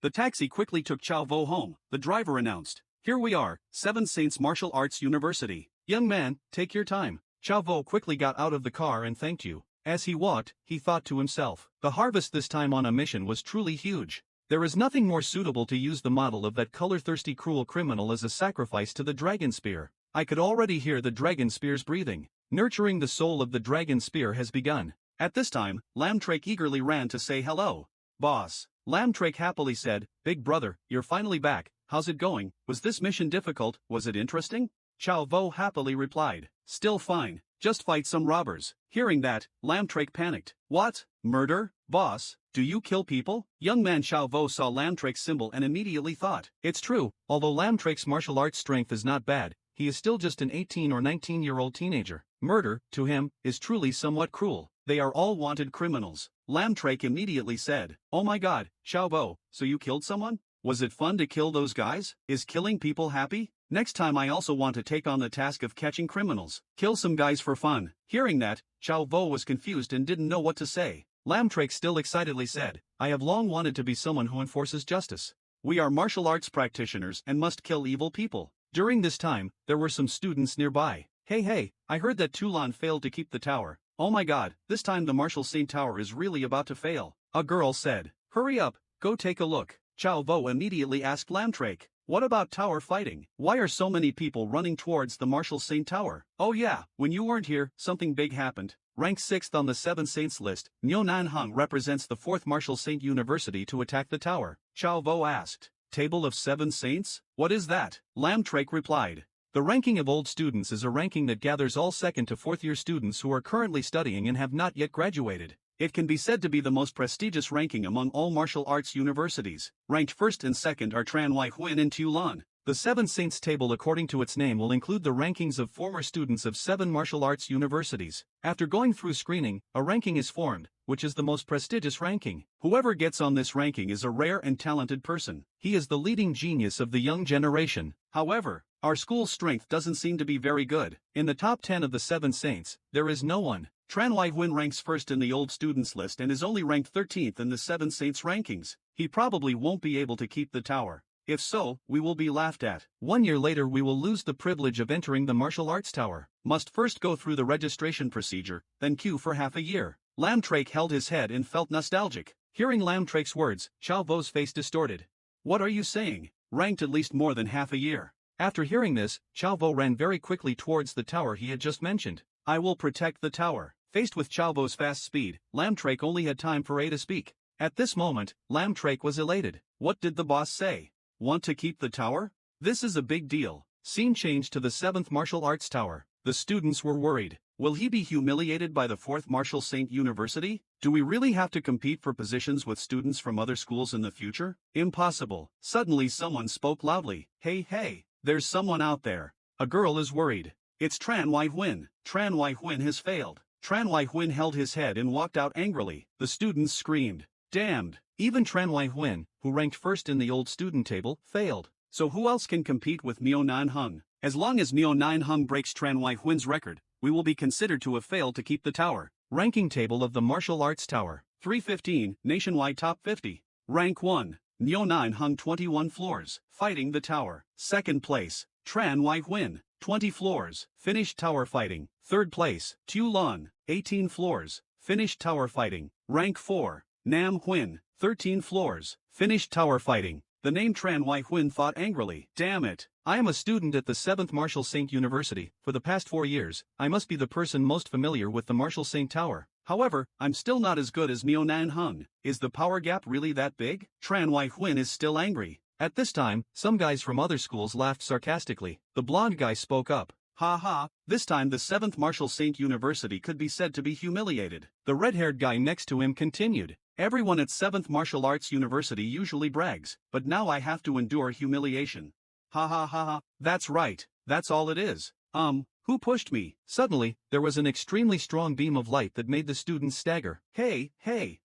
The taxi quickly took Chao Vo home. The driver announced, "Here we are, Seven Saints Martial Arts University. Young man, take your time." Chao Vo quickly got out of the car and thanked you. As he walked, he thought to himself, the harvest this time on a mission was truly huge. There is nothing more suitable to use the model of that color-thirsty cruel criminal as a sacrifice to the dragon spear. I could already hear the dragon spear's breathing. Nurturing the soul of the dragon spear has begun. At this time, Lamtrake eagerly ran to say hello. "Boss." Lamtrake happily said, "Big brother, you're finally back. How's it going? Was this mission difficult? Was it interesting?" Chao Vo happily replied, "Still fine. Just fight some robbers." Hearing that, Lamtrake panicked. "What? Murder? Boss, do you kill people?" Young man Chao Vo saw Lamtrake's symbol and immediately thought, it's true, although Lamtrake's martial arts strength is not bad, he is still just an 18 or 19-year-old teenager. Murder, to him, is truly somewhat cruel. They are all wanted criminals. Lamtrake immediately said, "Oh my god, Chao Vo, so you killed someone? Was it fun to kill those guys? Is killing people happy? Next time I also want to take on the task of catching criminals. Kill some guys for fun." Hearing that, Chao Vo was confused and didn't know what to say. Lamtrake still excitedly said, "I have long wanted to be someone who enforces justice. We are martial arts practitioners and must kill evil people." During this time, there were some students nearby. Hey, I heard that Toulon failed to keep the tower. Oh my god, this time the Martial Saint Tower is really about to fail. A girl said, "Hurry up, go take a look." Chao Vo immediately asked Lamtrake, "What about tower fighting? Why are so many people running towards the Martial Saint Tower?" "Oh yeah, when you weren't here, something big happened." Ranked 6th on the Seven Saints list, Nyo Nanhung represents the 4th Martial Saint University to attack the tower. Chao Vo asked, "Table of Seven Saints? What is that?" Lamtrake replied, "The ranking of old students is a ranking that gathers all 2nd to 4th year students who are currently studying and have not yet graduated. It can be said to be the most prestigious ranking among all martial arts universities. Ranked 1st and 2nd are Tran Wai Huin and Toulon. The Seven Saints table according to its name will include the rankings of former students of 7 martial arts universities. After going through screening, a ranking is formed, which is the most prestigious ranking. Whoever gets on this ranking is a rare and talented person. He is the leading genius of the young generation. However, our school's strength doesn't seem to be very good. In the top 10 of the Seven Saints, there is no one. Tran Wai Huin ranks 1st in the old students list and is only ranked 13th in the Seven Saints rankings. He probably won't be able to keep the tower. If so, we will be laughed at. 1 year later we will lose the privilege of entering the martial arts tower. Must first go through the registration procedure, then queue for half a year. Lamtrake held his head and felt nostalgic. Hearing Lamtrake's words, Chao Vo's face distorted. "What are you saying? Ranked at least more than half a year?" After hearing this, Chao Vo ran very quickly towards the tower he had just mentioned. "I will protect the tower." Faced with Chao Vo's fast speed, Lamtrake only had time for A to speak. At this moment, Lamtrake was elated. What did the boss say? Want to keep the tower? This is a big deal. Scene changed to the 7th Martial Arts Tower. The students were worried. Will he be humiliated by the 4th Martial Saint University? Do we really have to compete for positions with students from other schools in the future? Impossible. Suddenly someone spoke loudly. Hey, there's someone out there. A girl is worried. It's Tran Wai Huin. Tran Wai Huin has failed. Tran Wai Huin held his head and walked out angrily. The students screamed. Damned. Even Tran Wai Huin, who ranked 1st in the old student table, failed. So who else can compete with Nyo Nanhung? As long as Nyo Nanhung breaks Tran Wai Huin's record, we will be considered to have failed to keep the tower. Ranking table of the Martial Arts Tower. 315, Nationwide Top 50. Rank 1. Nyo Nanhung 21 floors. Fighting the tower. 2nd place. Tran Wai Huin. 20 floors. Finished tower fighting. 3rd place. Toulon. 18 floors. Finished tower fighting. Rank 4. Nam Huin. 13 floors. Finished tower fighting. The name Tran Wai Huin thought angrily. Damn it. I am a student at the 7th Martial Saint University. For the past 4 years, I must be the person most familiar with the Martial Saint Tower. However, I'm still not as good as Nyo Nanhung. Is the power gap really that big? Tran Wai Huin is still angry. At this time, some guys from other schools laughed sarcastically. The blonde guy spoke up. Ha, this time the 7th Martial Saint University could be said to be humiliated. The red-haired guy next to him continued. Everyone at 7th Martial Arts University usually brags, but now I have to endure humiliation. Ha, that's right, that's all it is. Who pushed me? Suddenly, there was an extremely strong beam of light that made the students stagger. Hey,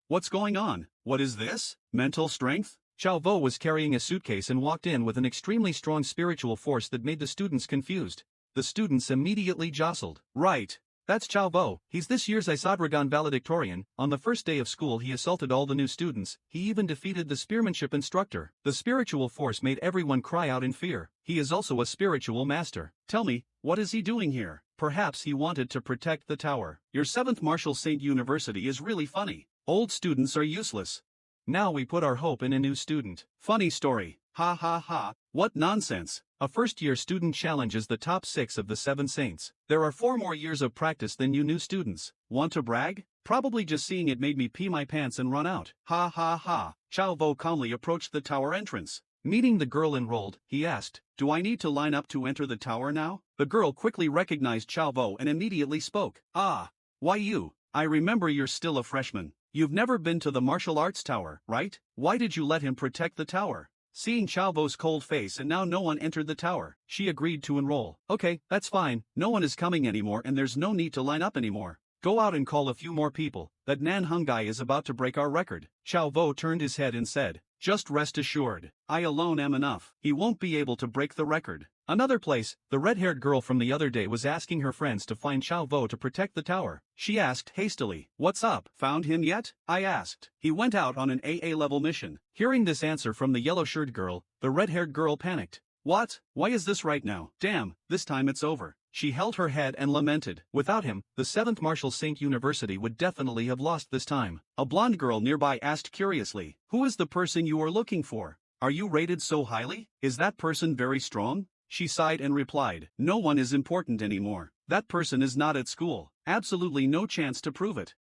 what's going on? What is this? Mental strength? Chao Vo was carrying a suitcase and walked in with an extremely strong spiritual force that made the students confused. The students immediately jostled. Right, that's Chao Vo. He's this year's Isadragon valedictorian. On the first day of school he assaulted all the new students, he even defeated the spearmanship instructor. The spiritual force made everyone cry out in fear. He is also a spiritual master. Tell me, what is he doing here? Perhaps he wanted to protect the tower. Your 7th Martial Saint University is really funny. Old students are useless. Now we put our hope in a new student. Funny story. Ha ha ha. What nonsense. A first-year student challenges the top 6 of the 7 saints. There are 4 more years of practice than you new students. Want to brag? Probably just seeing it made me pee my pants and run out. Ha ha ha. Chao Vo calmly approached the tower entrance. Meeting the girl enrolled, he asked, "Do I need to line up to enter the tower now?" The girl quickly recognized Chao Vo and immediately spoke. "Ah. Why you? I remember you're still a freshman. You've never been to the martial arts tower, right? Why did you let him protect the tower?" Seeing Chao Vo's cold face and now no one entered the tower, she agreed to enroll. "Okay, that's fine, no one is coming anymore and there's no need to line up anymore. Go out and call a few more people, that Nan Hung guy is about to break our record." Chao Vo turned his head and said, "Just rest assured, I alone am enough. He won't be able to break the record." Another place, the red-haired girl from the other day was asking her friends to find Chao Vo to protect the tower. She asked hastily, "What's up? Found him yet?" I asked. "He went out on an AA-level mission." Hearing this answer from the yellow-shirted girl, the red-haired girl panicked. "What? Why is this right now? Damn, this time it's over." She held her head and lamented. Without him, the 7th Martial Saint University would definitely have lost this time. A blonde girl nearby asked curiously, "Who is the person you are looking for? Are you rated so highly? Is that person very strong?" She sighed and replied, "No one is important anymore. That person is not at school. Absolutely no chance to prove it.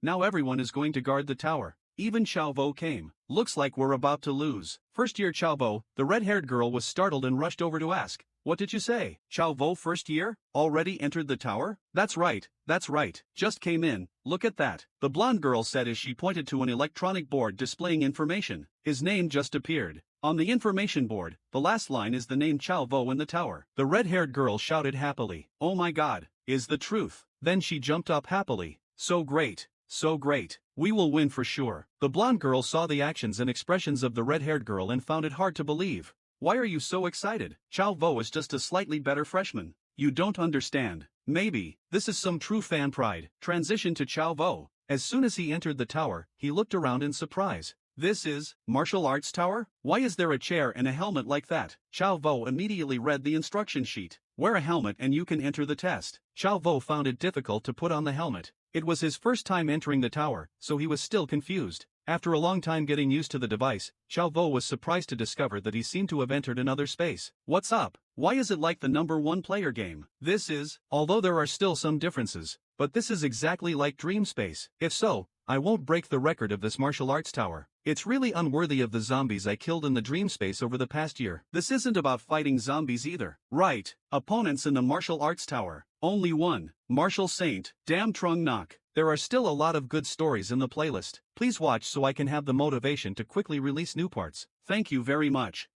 Now everyone is going to guard the tower." Even Chao Vo came. "Looks like we're about to lose." First year Chao Vo, the red-haired girl was startled and rushed over to ask, "What did you say? Chao Vo first year? Already entered the tower?" That's right. Just came in, look at that," the blonde girl said as she pointed to an electronic board displaying information. His name just appeared. On the information board, the last line is the name Chao Vo in the tower. The red-haired girl shouted happily, "Oh my god, is the truth?" Then she jumped up happily. So great. We will win for sure." The blonde girl saw the actions and expressions of the red-haired girl and found it hard to believe. "Why are you so excited? Chao Vo is just a slightly better freshman. You don't understand. Maybe, this is some true fan pride." Transition to Chao Vo. As soon as he entered the tower, he looked around in surprise. "This is martial arts tower? Why is there a chair and a helmet like that?" Chao Vo immediately read the instruction sheet. "Wear a helmet and you can enter the test." Chao Vo found it difficult to put on the helmet. It was his first time entering the tower, so he was still confused. After a long time getting used to the device, Chao Vo was surprised to discover that he seemed to have entered another space. "What's up? Why is it like the #1 player game?" This is, although there are still some differences, but this is exactly like Dream Space. If so, I won't break the record of this martial arts tower. It's really unworthy of the zombies I killed in the dream space over the past year. This isn't about fighting zombies either. Right, opponents in the martial arts tower. Only one, Martial Saint, Damn Trung Nok. There are still a lot of good stories in the playlist. Please watch so I can have the motivation to quickly release new parts. Thank you very much.